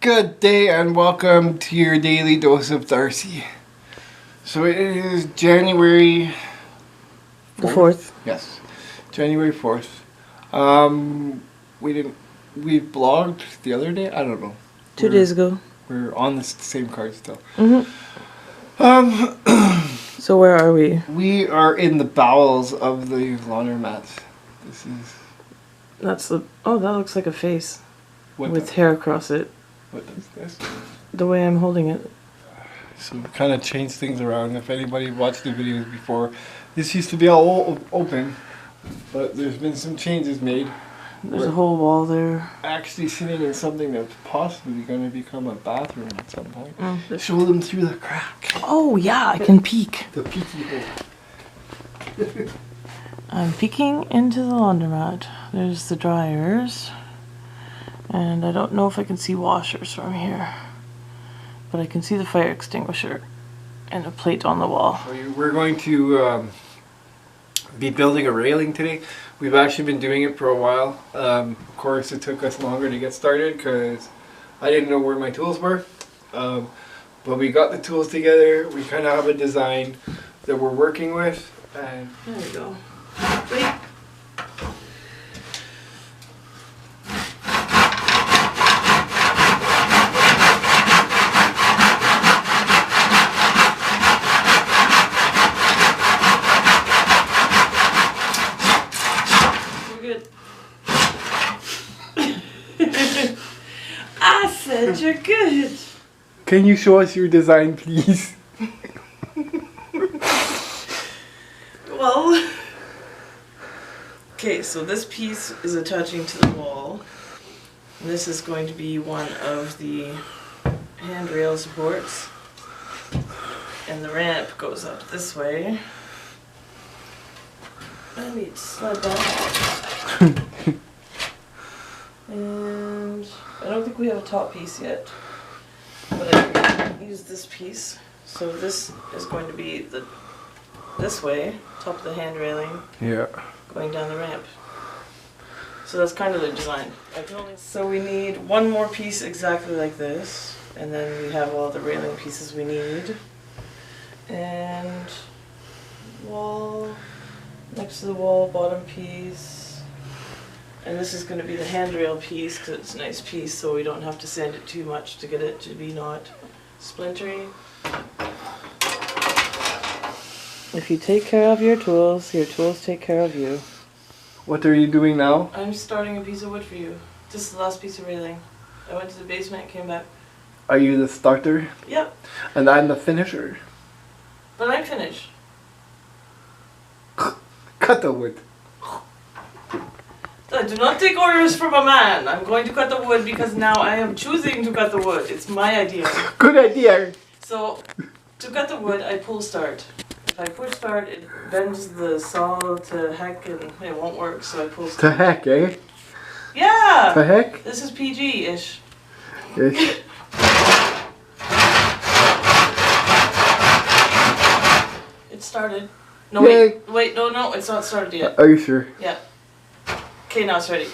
Good day and welcome to your daily dose of Darcy. So it is January 4th. Yes, January 4th. We blogged the other day. I don't know. 2 days ago. We're on the same card still. So where are we? We are in the bowels of the laundromat. This is. That's the. Oh, that looks like a face What with hair across it. What does this? The way I'm holding it. So we kind of changed things around. If anybody watched the videos before, this used to be all open, but there's been some changes made. There's a whole wall there. Actually sitting in something that's possibly going to become a bathroom at some point. Show them through the crack. Oh yeah, I can peek. The peeky hole. I'm peeking into the laundromat. There's the dryers. And I don't know if I can see washers from here. But I can see the fire extinguisher and a plate on the wall. We're going to be building a railing today. We've actually been doing it for a while. Of course, it took us longer to get started because I didn't know where my tools were. But we got the tools together. We kind of have a design that we're working with. And there we go. Wait. I said you're good. Can you show us your design, please? Well, okay, so this piece is attaching to the wall. And this is going to be one of the handrail supports. And the ramp goes up this way. I need to slide that out. And I don't think we have a top piece yet, but I can use this piece. So this is going to be this way, top of the hand railing, going down the ramp. So that's kind of the design. So we need one more piece exactly like this, and then we have all the railing pieces we need. And wall, next to the wall, bottom piece. And this is going to be the handrail piece because it's a nice piece, so we don't have to sand it too much to get it to be not splintery. If you take care of your tools take care of you. What are you doing now? I'm starting a piece of wood for you. This is the last piece of railing. I went to the basement, came back. Are you the starter? Yep. And I'm the finisher? But I'm finished. Cut the wood. I do not take orders from a man. I'm going to cut the wood because now I am choosing to cut the wood. It's my idea. Good idea. So, to cut the wood, I pull start. If I push start, it bends the saw to heck and it won't work, so I pull start. To heck, eh? Yeah! To heck? This is PG-ish. Ish. It started. No, wait, no, it's not started yet. Are you sure? Yeah. Okay, now it's ready.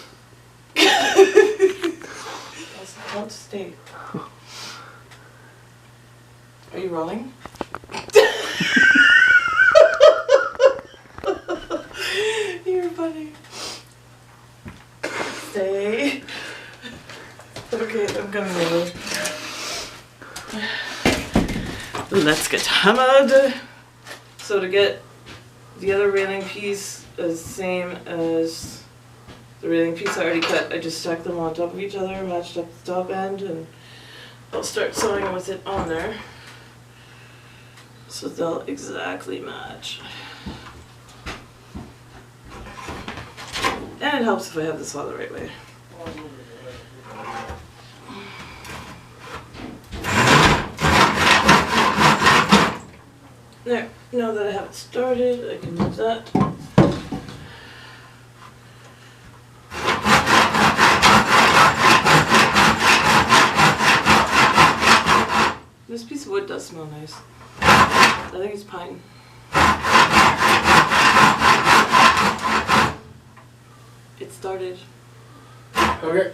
Don't stay. Are you rolling? You're funny. Stay. Okay, I'm coming over. Let's get hammered. So to get the other railing piece is the same as the railing piece I already cut, I just stacked them on top of each other, matched up the top end, and I'll start sewing with it on there. So they'll exactly match. And it helps if I have the saw the right way. There, now that I have it started, I can move that. This piece of wood does smell nice. I think it's pine. It started. Okay.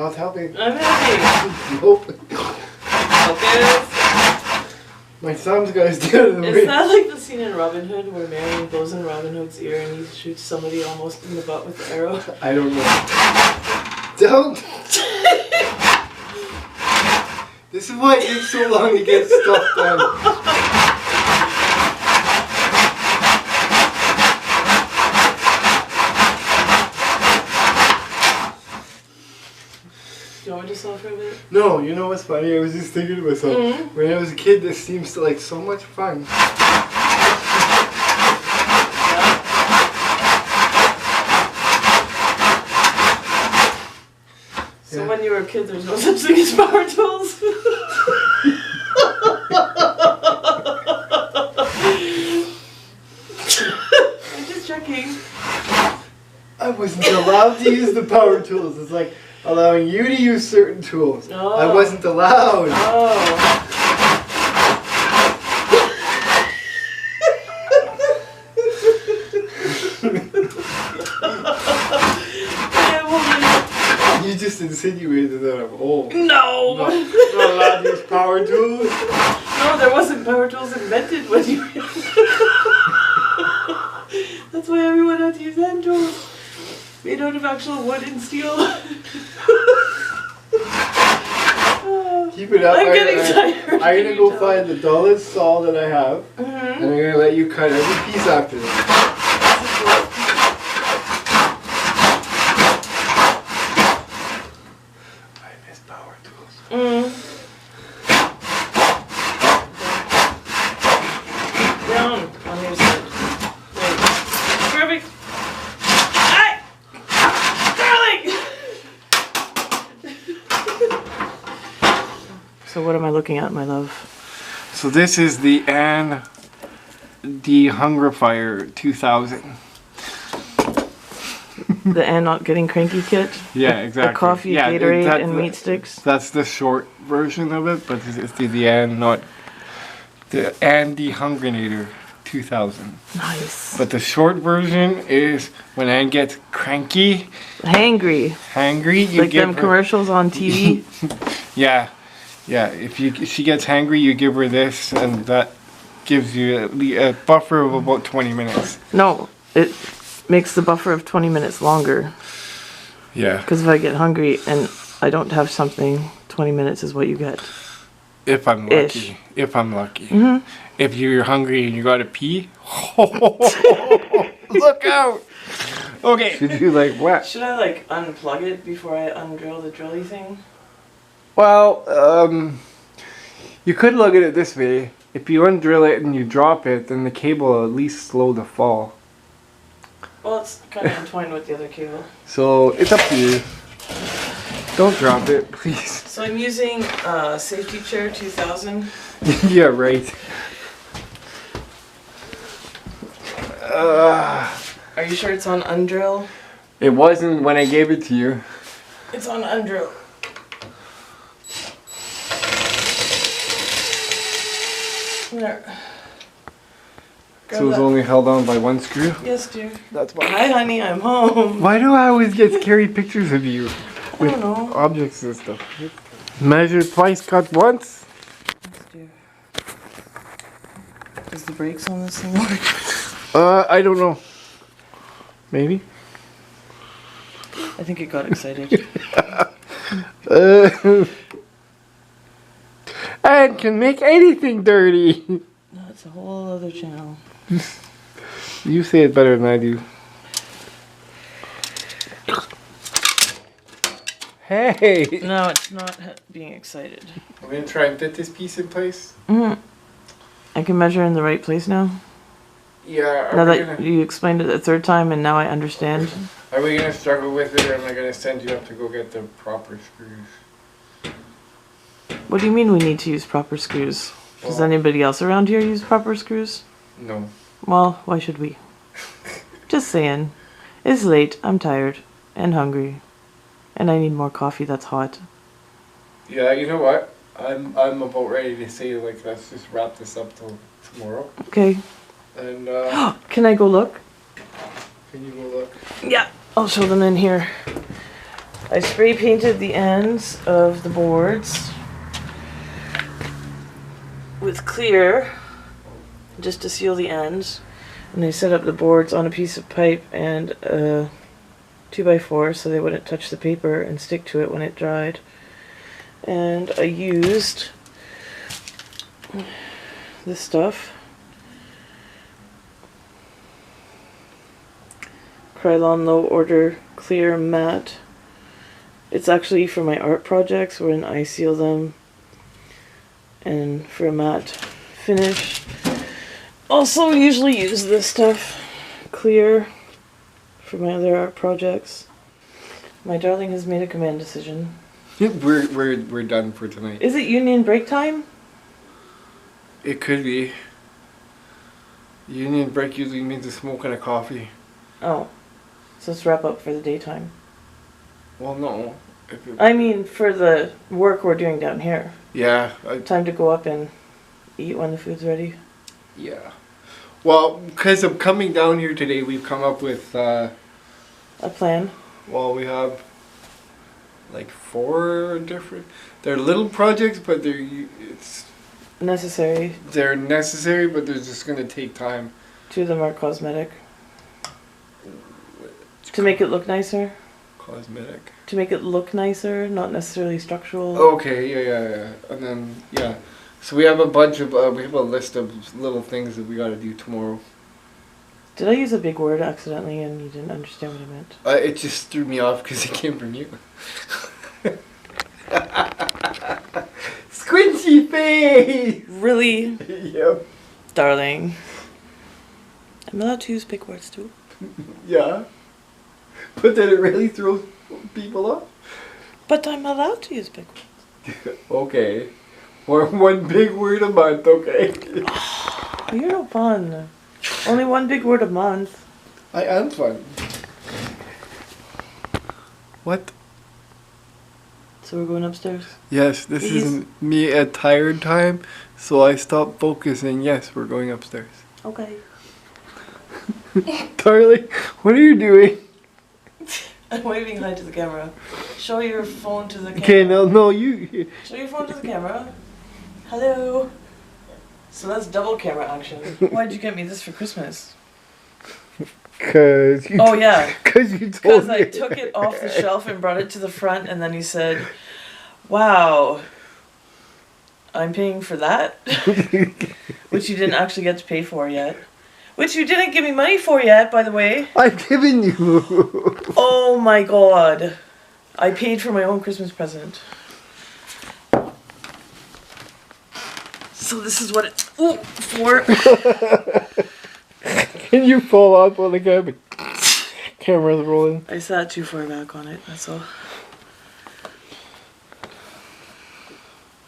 not helping. I'm happy. Nope. Focus. My thumb's got to stay out of the way. Is that like the scene in Robin Hood where Marion blows in Robin Hood's ear and he shoots somebody almost in the butt with the arrow? I don't know. Don't! This is why it takes so long to get stuff done. Do you want me to solve for a bit? No, you know what's funny? I was just thinking to myself, when I was a kid, this seems like so much fun. So when you were a kid, there's no such thing as power tools? I'm just checking. I wasn't allowed to use the power tools. It's like allowing you to use certain tools. Oh. I wasn't allowed. Oh. You just insinuated that I'm old. No! Not allowed to use power tools. No, there wasn't power tools invented when you were young. That's why everyone had to use hand tools. Made out of actual wood and steel. Keep it up. I'm getting tired. I'm gonna go find the dullest saw that I have, Mm-hmm. and I'm gonna let you cut every piece after this. I miss power tools. Down on your side. There. Perfect. Ay! Darling! So what am I looking at, my love? So this is the Anne Dehungrifier 2000. The and not getting cranky kit? Yeah, exactly. The coffee, yeah, Gatorade, and meat sticks? That's the short version of it, but it's the Anne Dehungrinator 2000. Nice. But the short version is when Anne gets cranky, Hangry. hangry, you Like give them her, commercials on TV? Yeah, yeah. If she gets hangry, you give her this, and that gives you a buffer of about 20 minutes. No, it makes the buffer of 20 minutes longer. Yeah. Because if I get hungry and I don't have something, 20 minutes is what you get. If I'm lucky. Ish. If I'm lucky. Mm-hmm. If you're hungry and you gotta pee, look out! Okay. Should you like what? Should I like unplug it before I undrill the drilly thing? Well, you could look at it this way. If you undrill it and you drop it, then the cable will at least slow the fall. Well, it's kind of entwined with the other cable. So it's up to you. Don't drop it, please. So I'm using Safety Chair 2000. Yeah, right. Are you sure it's on undrill? It wasn't when I gave it to you. It's on undrill. There. Grab So it's that. only held on by one screw? Yes, dear. That's why. Hi, honey, I'm home. Why do I always get scary pictures of you? I don't know. Objects and stuff. Measure twice, cut once. Yes, dear. Does the brakes on this thing work? I don't know. Maybe. I think it got excited. And can make anything dirty. That's a whole other channel. You say it better than I do. Hey! No, it's not being excited. I'm gonna try and fit this piece in place. Mm-hmm. I can measure in the right place now. Yeah, Now that you explained it the third time and now I understand. are we gonna struggle with it, or am I gonna send you up to go get the proper screws? What do you mean we need to use proper screws? Does Well- anybody else around here use proper screws? No. Well, why should we? Just saying. It's late, I'm tired, and hungry. And I need more coffee that's hot. Yeah, you know what? I'm about ready to say, like, let's just wrap this up till tomorrow. Okay. And Can I go look? can you go look? Yeah, I'll show them in here. I spray painted the ends of the boards with clear just to seal the ends. And I set up the boards on a piece of pipe and a 2x4 so they wouldn't touch the paper and stick to it when it dried. And I used this stuff. Krylon Low Order Clear Matte. It's actually for my art projects when I seal them and for a matte finish. Also usually use this stuff, clear, for my other art projects. My darling has made a command decision. We're done for tonight. Is it union break time? It could be. Union break usually means a smoke and a coffee. Oh, so let's wrap up for the daytime. Well, no. I mean for the work we're doing down here. Yeah. Time to go up and eat when the food's ready. Yeah. Well, because of coming down here today, we've come up with a plan. Well, we have like 4 different. They're little projects, but it's necessary. They're necessary, but they're just gonna take time. 2 of them are cosmetic. To make it look nicer. Cosmetic. To make it look nicer, not necessarily structural. Okay, yeah. And then, yeah. So we have a bunch of, we have a list of little things that we gotta do tomorrow. Did I use a big word accidentally and you didn't understand what I meant? It just threw me off because it came from you. Squinchy face! Really? Yep. Darling. I'm allowed to use big words too. Yeah. But then it really throws people off? But I'm allowed to use big words. Okay. Or 1 big word a month, okay? You're no fun. Only 1 big word a month. I am fun. What? So we're going upstairs? Yes, this is me at tired time, so I stopped focusing. Yes, we're going upstairs. Okay. Darling, what are you doing? I'm waving hi to the camera. Show your phone to the camera. Okay, no, you. Show your phone to the camera. Hello. So that's double camera action. Why'd you get me this for Christmas? Cause you. Oh yeah. Cause you told Because me. I took it off the shelf and brought it to the front, and then he said, "Wow, I'm paying for that," which you didn't actually get to pay for yet. Which you didn't give me money for yet, by the way. I've given you. Oh my god. I paid for my own Christmas present. So this is what it's for. Can you fall off while the camera's rolling? I sat too far back on it, that's all.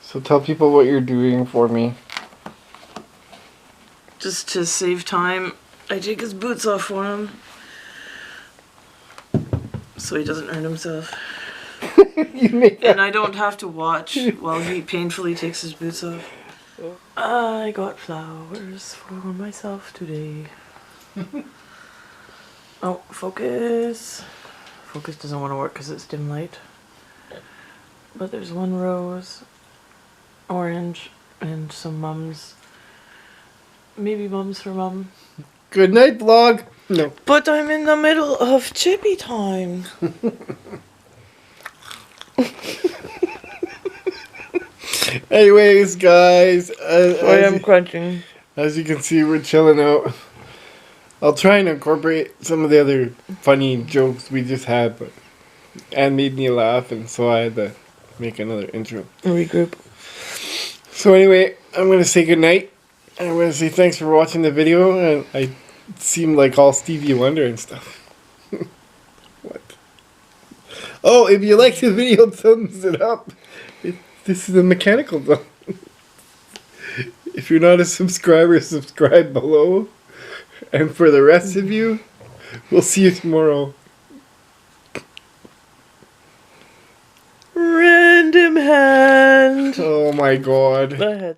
So tell people what you're doing for me. Just to save time, I take his boots off for him. So he doesn't hurt himself. And I don't have to watch while he painfully takes his boots off. I got flowers for myself today. Oh, focus. Focus doesn't want to work because it's dim light. But there's 1 rose, orange, and some mums. Maybe mums for mum. Good night, vlog. No. But I'm in the middle of chippy time. Anyways, guys, I am crunching. As you can see, we're chilling out. I'll try and incorporate some of the other funny jokes we just had, but Anne made me laugh, and so I had to make another intro. Regroup. So anyway, I'm going to say goodnight. I'm going to say thanks for watching the video, and I seem like all Stevie Wonder and stuff. What? Oh, if you like the video, thumbs it up. This is a mechanical zone. If you're not a subscriber, subscribe below. And for the rest of you, we'll see you tomorrow. Random hand. Oh my god. I had to.